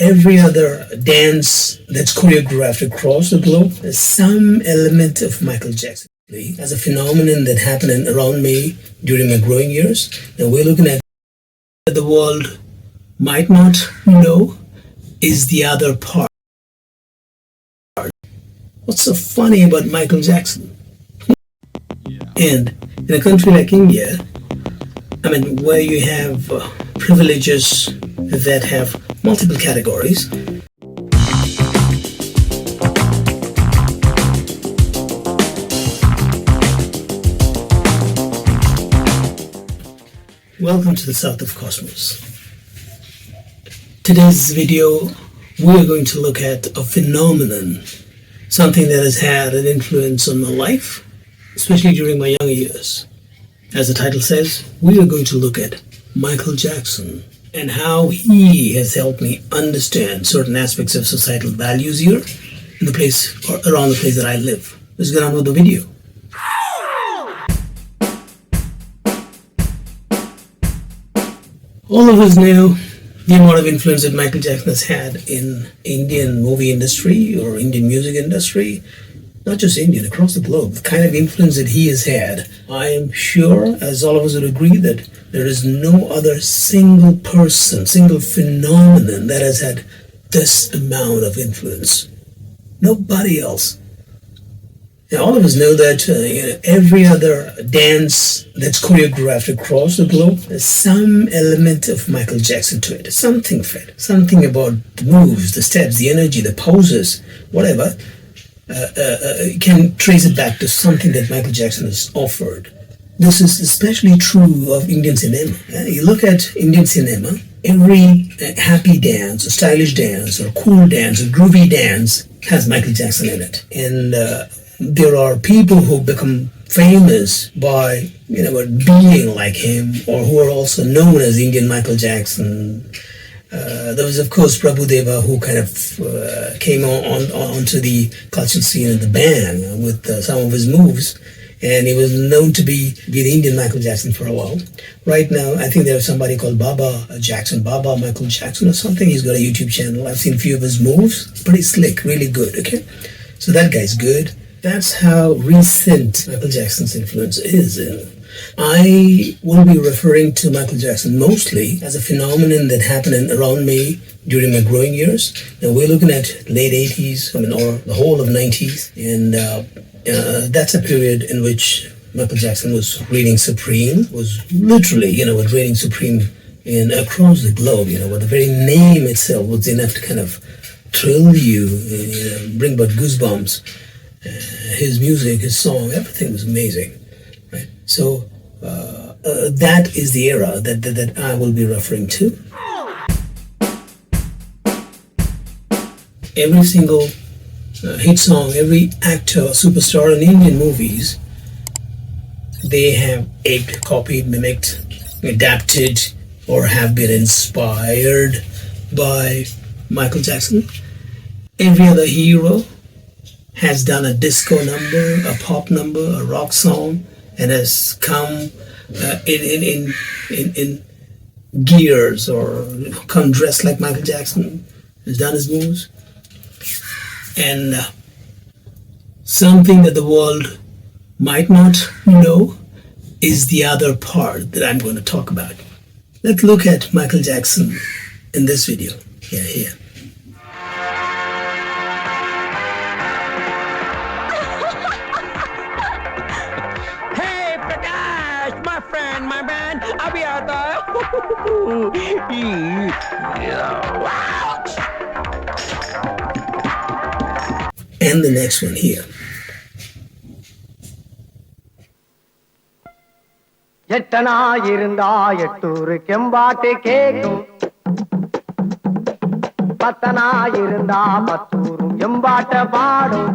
every other dance that's choreographed across the globe has some element of Michael Jackson. As a phenomenon that happened around me during my growing years, and we're looking at the world might not know is the other part. What's so funny about Michael Jackson? And in a country like India, where you have privileges that have multiple categories. Welcome to the South of Cosmos. Today's video, we are going to look at a phenomenon, something that has had an influence on my life, especially during my younger years. As the title says, we are going to look at Michael Jackson and how he has helped me understand certain aspects of societal values here in the place or around the place that I live. Let's get on with the video. All of us know the amount of influence that Michael Jackson has had in Indian movie industry or Indian music industry. Not just Indian, across the globe, the kind of influence that he has had. I am sure, as all of us would agree, that there is no other single person, single phenomenon that has had this amount of influence. Nobody else. Now, all of us know that every other dance that's choreographed across the globe has some element of Michael Jackson to it. Something fit, something about the moves, the steps, the energy, the poses, whatever. Can trace it back to something that Michael Jackson has offered. This is especially true of Indian cinema. You look at Indian cinema, every happy dance, or stylish dance, or cool dance, or groovy dance has Michael Jackson in it. And there are people who become famous by being like him, or who are also known as Indian Michael Jackson. There was, of course, Prabhu Deva, who kind of came onto the cultural scene of the band with some of his moves, and he was known to be the Indian Michael Jackson for a while. Right now, I think there's somebody called Baba Michael Jackson or something. He's got a YouTube channel. I've seen a few of his moves. Pretty slick, really good, okay? So that guy's good. That's how recent Michael Jackson's influence is. I will be referring to Michael Jackson mostly as a phenomenon that happened around me during my growing years. Now we're looking at late 80s, or the whole of 90s, and that's a period in which Michael Jackson was reigning supreme, was literally, reigning supreme across the globe, where the very name itself was enough to kind of thrill you, bring about goosebumps. His music, his song, everything was amazing. Right? So that is the era that I will be referring to. Every single hit song, every actor, superstar in Indian movies, they have aped, copied, mimicked, adapted, or have been inspired by Michael Jackson. Every other hero has done a disco number, a pop number, a rock song, and has come in gears or come dressed like Michael Jackson, has done his moves. And something that the world might not know is the other part that I'm going to talk about. Let's look at Michael Jackson in this video. Yeah, here. And the next one here. எட்டனா இருந்தா எட்டூரு கெம்பாட்டு கேக்கும் பத்தனா இருந்தா பத்தூரும் எம்பாட்ட பாடும்.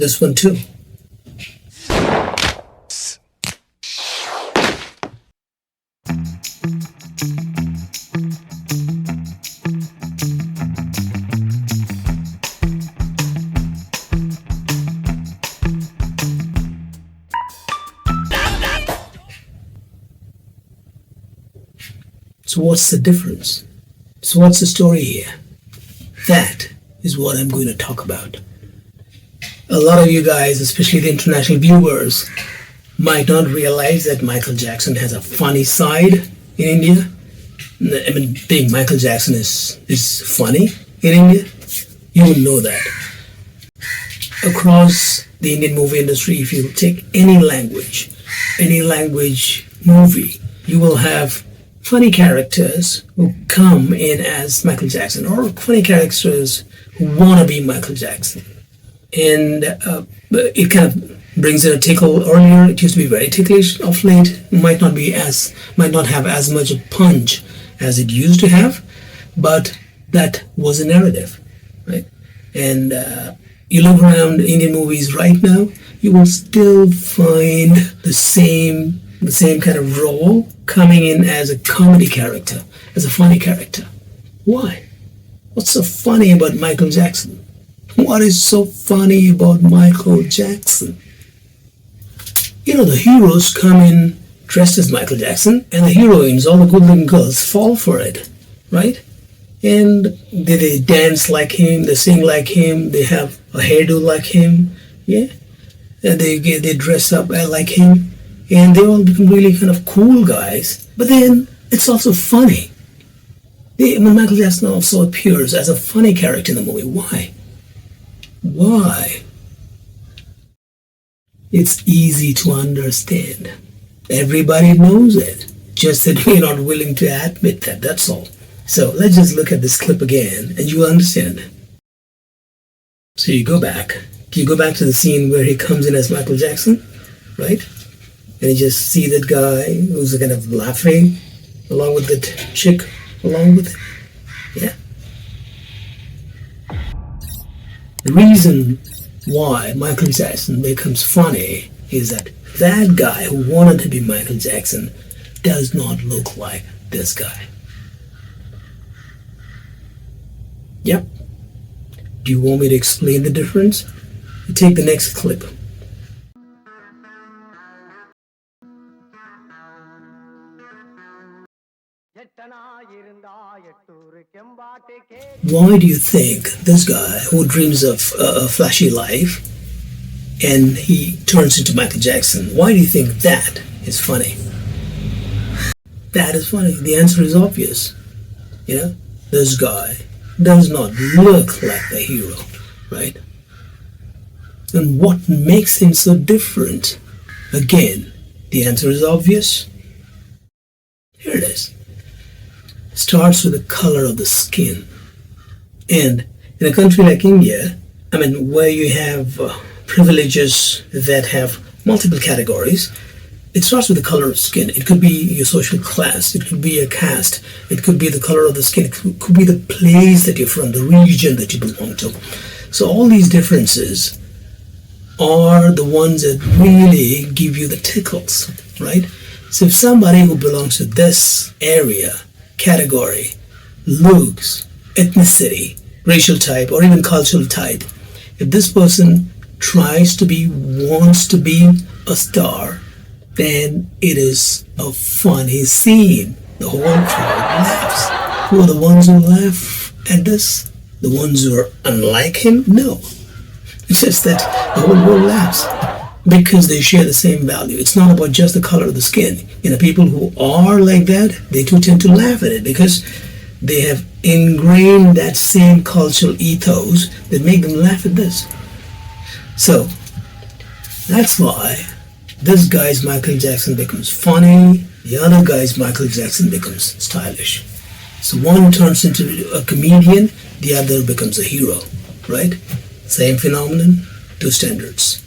This one too. So what's the difference? So what's the story here? That is what I'm going to talk about. A lot of you guys, especially the international viewers, might not realize that Michael Jackson has a funny side in India. I mean, being Michael Jackson is funny in India. You will know that. Across the Indian movie industry, if you take any language movie, you will have funny characters who come in as Michael Jackson, or funny characters who want to be Michael Jackson. And it kind of brings in a tickle. Earlier, it used to be very ticklish. Of late, might not have as much a punch as it used to have, but that was a narrative, right? And you look around Indian movies right now, you will still find the same kind of role coming in as a comedy character, as a funny character. Why? What's so funny about Michael Jackson? What is so funny about Michael Jackson? You know, the heroes come in dressed as Michael Jackson, and the heroines, all the good-looking girls, fall for it, right? And they dance like him, they sing like him, they have a hairdo like him, yeah? And they dress up like him, and they all become really kind of cool guys. But then, it's also funny. Michael Jackson also appears as a funny character in the movie. Why? Why? It's easy to understand. Everybody knows it. Just that we're not willing to admit that, that's all. So let's just look at this clip again and you will understand. So you go back to the scene where he comes in as Michael Jackson, right? And you just see that guy who's kind of laughing along with the chick along with him. Yeah. The reason why Michael Jackson becomes funny is that that guy who wanted to be Michael Jackson does not look like this guy. Yep. Do you want me to explain the difference? You take the next clip. Why do you think this guy who dreams of a flashy life and he turns into Michael Jackson, why do you think that is funny? That is funny. The answer is obvious. You know, this guy does not look like the hero, right? And what makes him so different? Again, the answer is obvious. Here it is. Starts with the color of the skin. And in a country like India, I mean, where you have privileges that have multiple categories, it starts with the color of skin. It could be your social class, it could be a caste, it could be the color of the skin, it could be the place that you're from, the region that you belong to. So all these differences are the ones that really give you the tickles, right? So if somebody who belongs to this area, category, looks, ethnicity, racial type, or even cultural type, if this person wants to be a star, then it is a funny scene. The whole crowd laughs. Who are the ones who laugh at this? The ones who are unlike him? No. It's just that the whole world laughs because they share the same value. It's not about just the color of the skin. You know, people who are like that, they too tend to laugh at it because they have ingrained that same cultural ethos that make them laugh at this. So, that's why this guy's Michael Jackson becomes funny, the other guy's Michael Jackson becomes stylish. So one turns into a comedian, the other becomes a hero, right? Same phenomenon, two standards.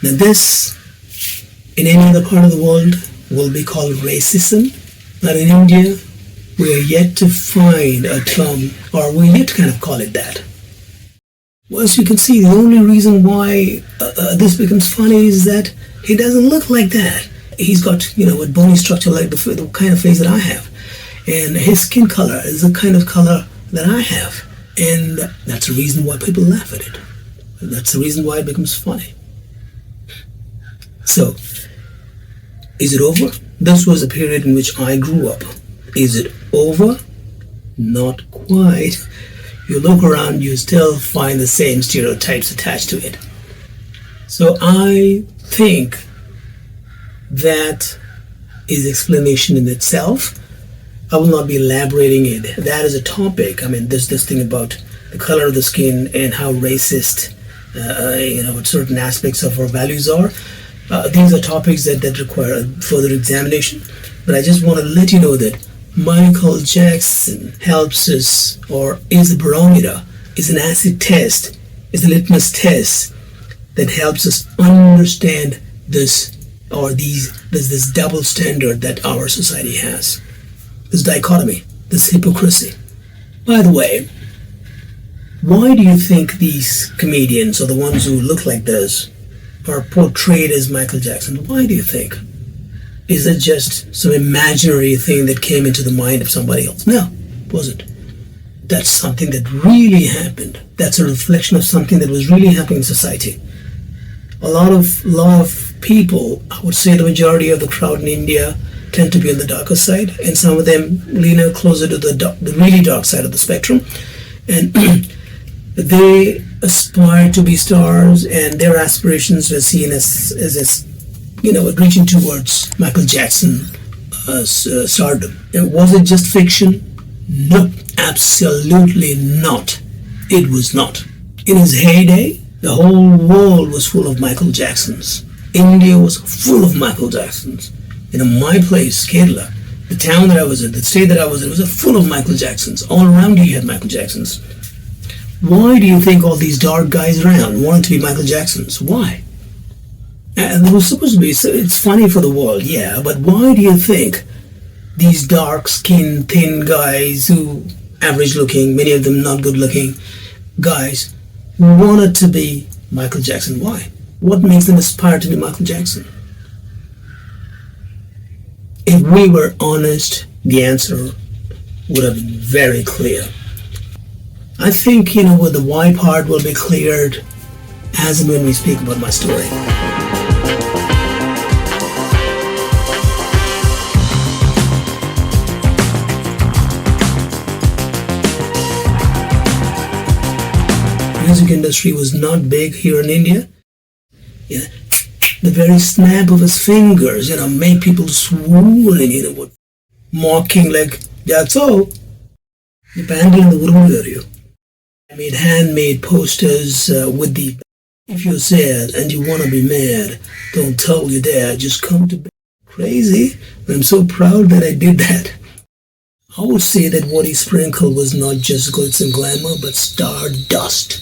Now this, in any other part of the world, will be called racism, but in India, we are yet to find a term, or we're yet to kind of call it that. Well, as you can see, the only reason why this becomes funny is that he doesn't look like that. He's got, you know, a bony structure like the kind of face that I have. And his skin color is the kind of color that I have. And that's the reason why people laugh at it. And that's the reason why it becomes funny. So, is it over? This was a period in which I grew up. Is it over? Not quite. You look around, you still find the same stereotypes attached to it. So I think that is explanation in itself. I will not be elaborating it. That is a topic. I mean, there's this thing about the color of the skin and how racist, what certain aspects of our values are. These are topics that require further examination. But I just want to let you know that Michael Jackson helps us, or is a barometer, is an acid test, is a litmus test that helps us understand this this double standard that our society has. This dichotomy, this hypocrisy. By the way, why do you think these comedians, or the ones who look like this, are portrayed as Michael Jackson? Why do you think? Is it just some imaginary thing that came into the mind of somebody else? No, it wasn't. That's something that really happened. That's a reflection of something that was really happening in society. A lot of people, I would say the majority of the crowd in India, tend to be on the darker side, and some of them lean closer to the really dark side of the spectrum. And they aspire to be stars, and their aspirations were seen as reaching towards Michael Jackson stardom. And was it just fiction? No, absolutely not. It was not. In his heyday, the whole world was full of Michael Jacksons. India was full of Michael Jacksons. My place, Kerala, the town that I was in, the state that I was in, was full of Michael Jacksons. All around you had Michael Jacksons. Why do you think all these dark guys around wanted to be Michael Jacksons? Why? And there was supposed to be, so it's funny for the world, yeah, but why do you think these dark-skinned, thin guys who, average-looking, many of them not good-looking guys, wanted to be Michael Jackson? Why? What makes them aspire to be Michael Jackson? If we were honest, the answer would have been very clear. I think, where the why part will be cleared as and when we speak about my story. Music industry was not big here in India. The very snap of his fingers, made people swoon and, mocking like, that's all. I made handmade posters with the, if you're sad and you want to be mad, don't tell your dad, just come to bed. Crazy, but I'm so proud that I did that. I would say that what he sprinkled was not just glitz and glamour, but stardust.